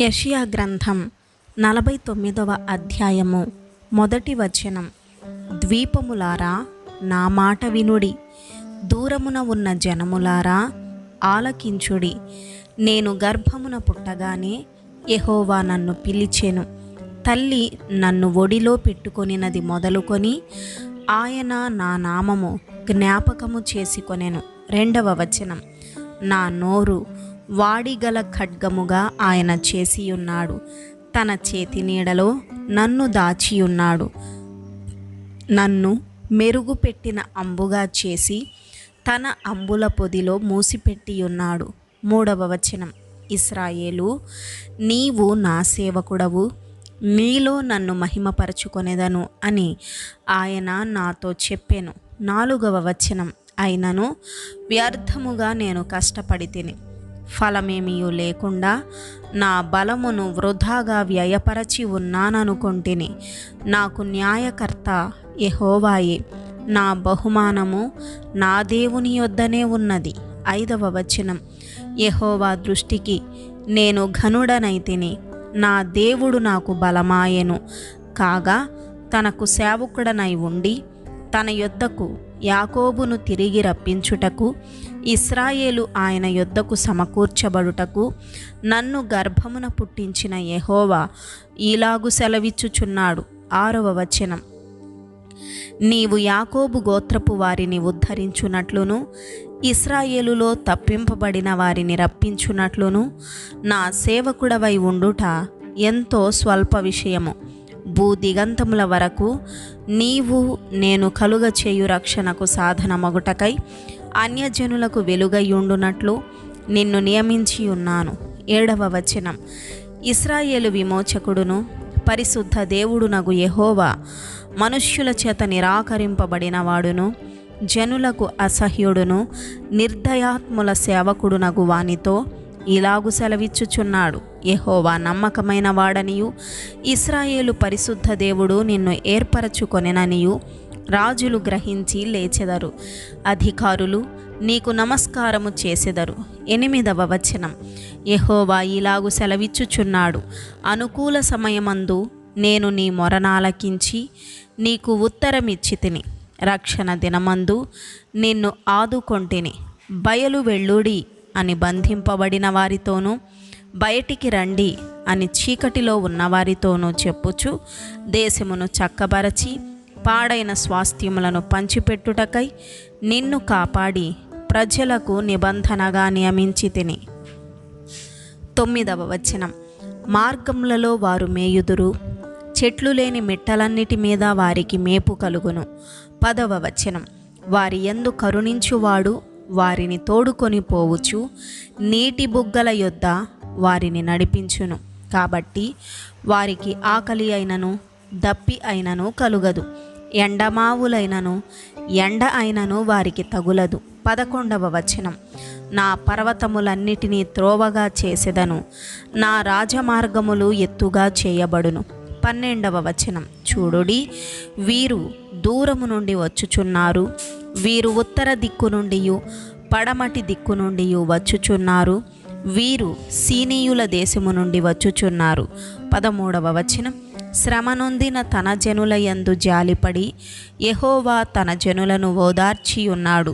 యెషయా గ్రంథం 49వ అధ్యాయము మొదటి వచనం. ద్వీపములారా నా మాట వినుడి, దూరమున ఉన్న జనములారా ఆలకించుడి. నేను గర్భమున పుట్టగానే యెహోవా నన్ను పిలిచెను. తల్లి నన్ను ఒడిలో పెట్టుకొనినది మొదలుకొని ఆయన నా నామము జ్ఞాపకము చేసుకొనెను. రెండవ వచనం. నా నోరు వాడిగల ఖడ్గముగా ఆయన చేసియున్నాడు. తన చేతి నీడలో నన్ను దాచియున్నాడు. నన్ను మెరుగుపెట్టిన అంబుగా చేసి తన అంబుల పొదిలో మూసిపెట్టియున్నాడు. మూడవ వచనం. ఇశ్రాయేలు, నీవు నా సేవకుడవు, నీలో నన్ను మహిమపరచుకొనెదను అని ఆయన నాతో చెప్పెను. నాలుగవ వచనం. అయినను వ్యర్థముగా నేను కష్టపడి తిని ఫలమేమీ లేకుండా నా బలమును వృధాగా వ్యయపరచి ఉన్నాననుకొంటిని. నాకు న్యాయకర్త యెహోవాయే, నా బహుమానము నా దేవుని యొద్దనే ఉన్నది. ఐదవ వచనం. యెహోవా దృష్టికి నేను ఘనుడనైతిని, నా దేవుడు నాకు బలమాయెను. కాగా తనకు సేవకుడనై ఉండి తన యొద్దకు యాకోబును తిరిగి రప్పించుటకు, ఇశ్రాయేలు ఆయన యొద్దకు సమకూర్చబడుటకు నన్ను గర్భమున పుట్టించిన యెహోవా ఈలాగు సెలవిచ్చుచున్నాడు. ఆరవ వచనం. నీవు యాకోబు గోత్రపు వారిని ఉద్ధరించునట్లును, ఇశ్రాయేలులో తప్పింపబడిన వారిని రప్పించునట్లును నా సేవకుడవై ఉండుట ఎంతో స్వల్ప విషయము. భూదిగంతముల వరకు నీవు నేను కలుగ చేయు రక్షణకు సాధనమగుటకై అన్యజనులకు వెలుగయ్యుండునట్లు నిన్ను నియమించి ఉన్నాను. ఏడవ వచనం. ఇశ్రాయేలు విమోచకుడును పరిశుద్ధ దేవుడునగు యెహోవా మనుష్యుల చేత నిరాకరింపబడిన వాడును, జనులకు అసహ్యుడును, నిర్దయాత్ముల సేవకుడునగు వానితో ఇలాగు సెలవిచ్చుచున్నాడు. యెహోవా నమ్మకమైన వాడనియు, ఇశ్రాయేలు పరిశుద్ధ దేవుడు నిన్ను ఏర్పరచుకొనెననియు రాజులు గ్రహించి లేచెదరు, అధికారులు నీకు నమస్కారము చేసెదరు. ఎనిమిదవ వచనం. యెహోవా ఇలాగు సెలవిచ్చుచున్నాడు. అనుకూల సమయమందు నేను నీ మొరనాలకించి నీకు ఉత్తరమిచ్చితిని. రక్షణ దినమందు నిన్ను ఆదుకొంటిని. బయలు వెళ్ళుడి అని బంధింపబడిన వారితోనూ, బయటికి రండి అని చీకటిలో ఉన్నవారితోనూ చెప్పుచు దేశమును చక్కబరచి పాడైన స్వాస్థ్యములను పంచిపెట్టుటకై నిన్ను కాపాడి ప్రజలకు నిబంధనగా నియమించి తిని. తొమ్మిదవ వచనం. మార్గములలో వారు మేయుదురు, చెట్లు లేని మిట్టలన్నిటి మీద వారికి మేపు కలుగును. పదవ వచనం. వారి యందు కరుణించువాడు వారిని తోడుకొని పోవచ్చు, నీటి బుగ్గల యొద్ద వారిని నడిపించును. కాబట్టి వారికి ఆకలి అయినను దప్పి అయినను కలుగదు, ఎండమావులైనను ఎండ అయినను వారికి తగులదు. 11వ వచనం. నా పర్వతములన్నిటినీ త్రోవగా చేసెదను, నా రాజమార్గములు ఎత్తుగా చేయబడును. 12వ వచనం. చూడుడి, వీరు దూరము నుండి వచ్చుచున్నారు, వీరు ఉత్తర దిక్కు నుండియు పడమటి దిక్కు నుండియు వచ్చుచున్నారు, వీరు సీనీయుల దేశము నుండి వచ్చుచున్నారు. 13వ వచనం. శ్రమ నొందిన తన జనుల యందు జాలిపడి యెహోవా తన జనులను ఓదార్చియున్నాడు.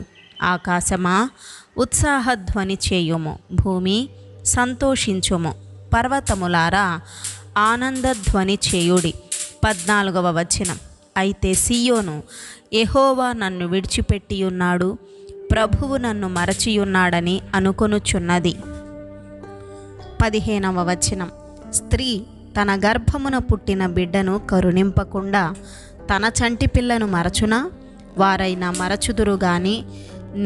ఆకాశమా ఉత్సాహధ్వని చేయుము, భూమి సంతోషించుము, పర్వతములారా ఆనందధ్వని చేయుడి. 14వ వచనం. అయితే సియోను, యెహోవా నన్ను విడిచిపెట్టియున్నాడు, ప్రభువు నన్ను మరచియున్నాడని అనుకొనుచున్నది. 15వ వచనం. స్త్రీ తన గర్భమున పుట్టిన బిడ్డను కరుణింపకుండా తన చంటి పిల్లను మరచునా? వారైనా మరచుదురు గాని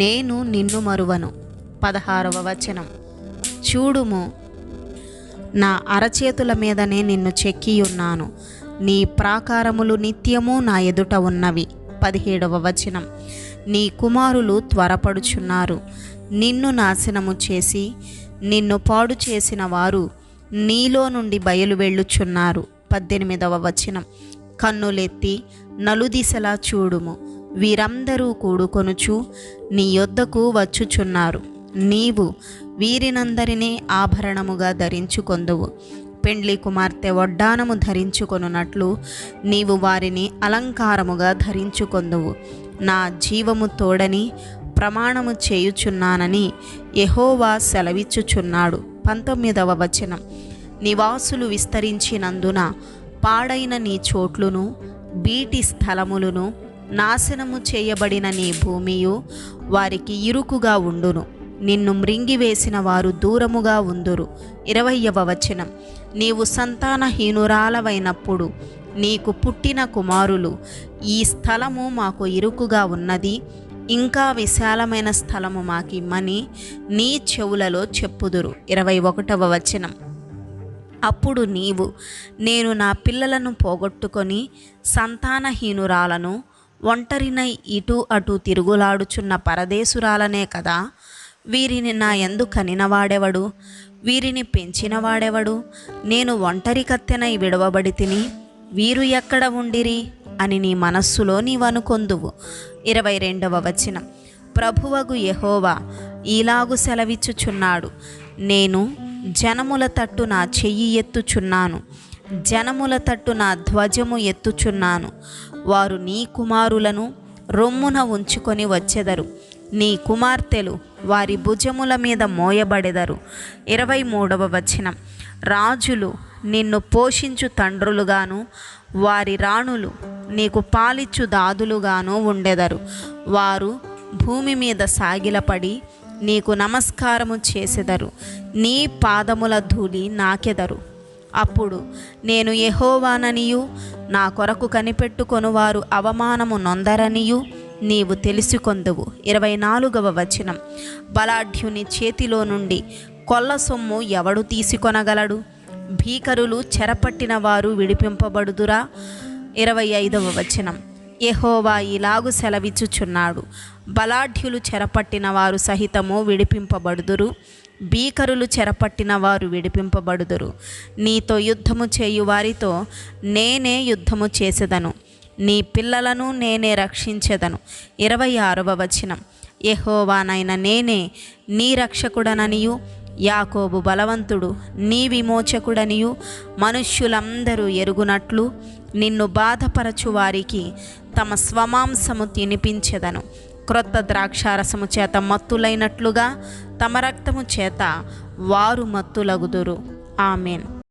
నేను నిన్ను మరువను. 16వ వచనం. చూడుము, నా అరచేతుల మీదనే నిన్ను చెక్కియున్నాను, నీ ప్రాకారములు నిత్యము నా ఎదుట ఉన్నవి. 17వ వచనం. నీ కుమారులు త్వరపడుచున్నారు, నిన్ను నాశనము చేసి నిన్ను పాడు చేసిన వారు నీలో నుండి బయలు వెళ్ళుచున్నారు. 18వ వచనం. కన్నులెత్తి నలుదిశలా చూడుము, వీరందరూ కూడుకొనుచు నీ యొద్దకు వచ్చుచున్నారు, నీవు వీరినందరినీ ఆభరణముగా ధరించుకొందువు. పెండ్లి కుమార్తె వడ్డానము ధరించుకొనున్నట్లు నీవు వారిని అలంకారముగా ధరించుకొందువు. నా జీవము తోడని ప్రమాణము చేయుచున్నానని యెహోవా సెలవిచ్చుచున్నాడు. 19వ వచనం. నివాసులు విస్తరించినందున పాడైన నీ చోట్లును బీటి స్థలములను నాశనము చేయబడిన నీ భూమియు వారికి ఇరుకుగా ఉండును. నిన్ను మృంగివేసిన వారు దూరముగా ఉందురు. 20వ వచనం. నీవు సంతానహీనురాలవైనప్పుడు నీకు పుట్టిన కుమారులు, ఈ స్థలము మాకు ఇరుకుగా ఉన్నది, ఇంకా విశాలమైన స్థలము మాకిమ్మని నీ చెవులలో చెప్పుదురు. 21వ వచనం. అప్పుడు నీవు, నేను నా పిల్లలను పోగొట్టుకొని సంతానహీనురాలను, ఒంటరినై ఇటు అటు తిరుగులాడుచున్న పరదేశురాలనే కదా. వీరిని నా యందు కనినవాడెవడు? వీరిని పెంచినవాడెవడు? నేను ఒంటరి కత్తెనై విడవబడి తిని, వీరు ఎక్కడ ఉండిరి అని నీ మనస్సులో నీవనుకొందువు. 22వ వచనం. ప్రభువగు యెహోవా ఈలాగు సెలవిచ్చుచున్నాడు, నేను జనముల తట్టు నా చెయ్యి ఎత్తుచున్నాను, జనముల తట్టు నా ధ్వజము ఎత్తుచున్నాను. వారు నీ కుమారులను రొమ్మున ఉంచుకొని వచ్చెదరు, నీ కుమార్తెలు వారి భుజముల మీద మోయబడెదరు. 23వ వచనం. రాజులు నిన్ను పోషించు తండ్రులుగాను, వారి రాణులు నీకు పాలిచ్చు దాదులుగాను ఉండెదరు. వారు భూమి మీద సాగిలపడి నీకు నమస్కారము చేసెదరు, నీ పాదముల ధూళి నాకెదరు. అప్పుడు నేను యెహోవాననియు, నా కొరకు కనిపెట్టుకొనువారు అవమానము నొందరనియు నీవు తెలుసుకొందువు. 24వ వచనం. బలాఢ్యుని చేతిలో నుండి కొల్ల సొమ్ము ఎవడు తీసుకొనగలడు? భీకరులు చెరపట్టిన వారు విడిపింపబడుదురా? 25వ వచనం. యెహోవా ఇలాగు సెలవిచ్చుచున్నాడు, బలాఢ్యులు చెరపట్టిన వారు సహితము విడిపింపబడుదురు, భీకరులు చెరపట్టిన వారు విడిపింపబడుదురు. నీతో యుద్ధము చేయు వారితో నేనే యుద్ధము చేసెదను, నీ పిల్లలను నేనే రక్షించెదను. 26వ వచనం. యెహోవానైన నేనే నీ రక్షకుడననియు, యాకోబు బలవంతుడు నీ విమోచకుడనియు మనుష్యులందరూ ఎరుగునట్లు నిన్ను బాధపరచు వారికి తమ స్వమాంసము తినిపించెదను. క్రొత్త ద్రాక్షారసము చేత మత్తులైనట్లుగా తమ రక్తము చేత వారు మత్తులగుదురు. ఆమెన్.